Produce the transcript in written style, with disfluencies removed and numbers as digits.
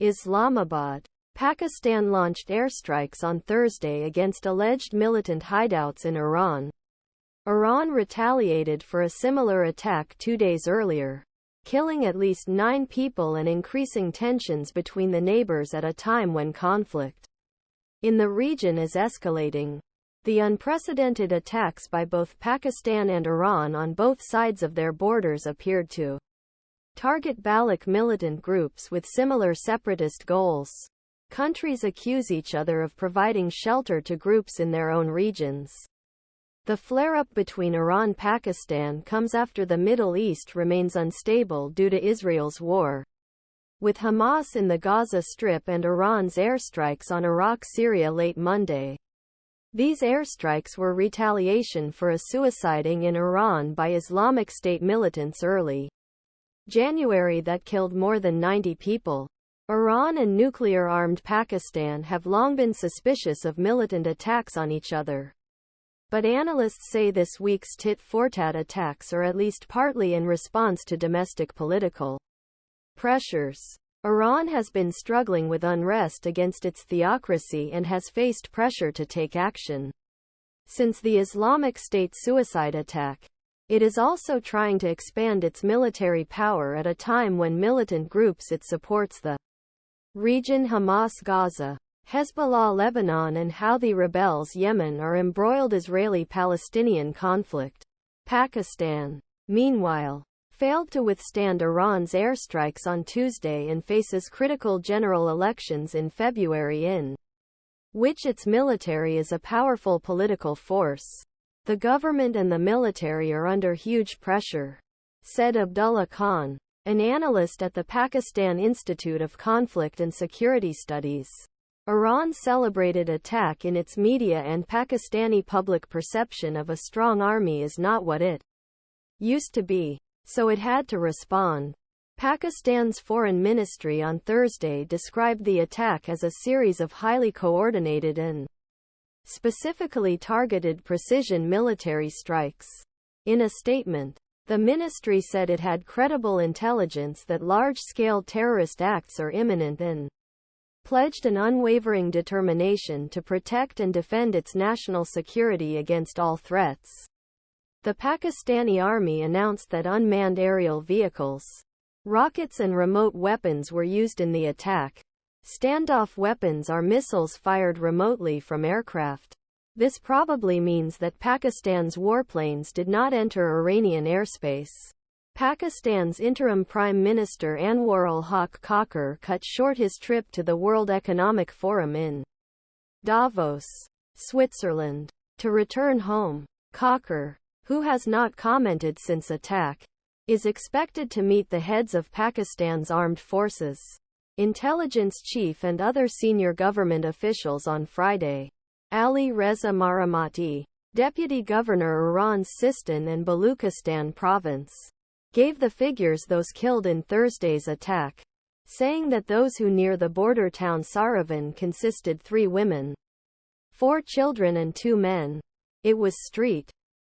Islamabad. Pakistan launched airstrikes on Thursday against alleged militant hideouts in Iran. Iran retaliated for a similar attack 2 days earlier, killing at least 9 people and increasing tensions between the neighbors at a time when conflict in the region is escalating. The unprecedented attacks by both Pakistan and Iran on both sides of their borders appeared to target Baloch militant groups with similar separatist goals. Countries accuse each other of providing shelter to groups in their own regions. The flare-up between Iran and Pakistan comes after the Middle East remains unstable due to Israel's war with Hamas in the Gaza Strip and Iran's airstrikes on Iraq Syria late Monday. These airstrikes were retaliation for a suiciding in Iran by Islamic State militants early January that killed more than 90 people. Iran and nuclear-armed Pakistan have long been suspicious of militant attacks on each other. But analysts say this week's tit-for-tat attacks are at least partly in response to domestic political pressures. Iran has been struggling with unrest against its theocracy and has faced pressure to take action since the Islamic State suicide attack. It is also trying to expand its military power at a time when militant groups it supports the region Hamas Gaza, Hezbollah Lebanon and Houthi rebels Yemen are embroiled Israeli-Palestinian conflict. Pakistan, meanwhile, failed to withstand Iran's airstrikes on Tuesday and faces critical general elections in February in which its military is a powerful political force. The government and the military are under huge pressure, said Abdullah Khan, an analyst at the Pakistan Institute of Conflict and Security Studies. Iran's celebrated attack in its media and Pakistani public perception of a strong army is not what it used to be, so it had to respond. Pakistan's foreign ministry on Thursday described the attack as a series of highly coordinated and specifically targeted precision military strikes. In a statement, the ministry said it had credible intelligence that large-scale terrorist acts are imminent and pledged an unwavering determination to protect and defend its national security against all threats. The Pakistani army announced that unmanned aerial vehicles, rockets and remote weapons were used in the attack. Standoff weapons are missiles fired remotely from aircraft. This probably means that Pakistan's warplanes did not enter Iranian airspace. Pakistan's interim Prime Minister Anwaarul-Hak-Kakar cut short his trip to the World Economic Forum in Davos, Switzerland, to return home. Kakar, who has not commented since attack, is expected to meet the heads of Pakistan's armed forces, intelligence chief and other senior government officials on Friday. Ali Reza Marhamati, deputy governor Iran's Sistan and Baluchistan province, gave the figures those killed in Thursday's attack, saying that those who near the border town Saravan consisted 3 women, 4 children and 2 men. It was street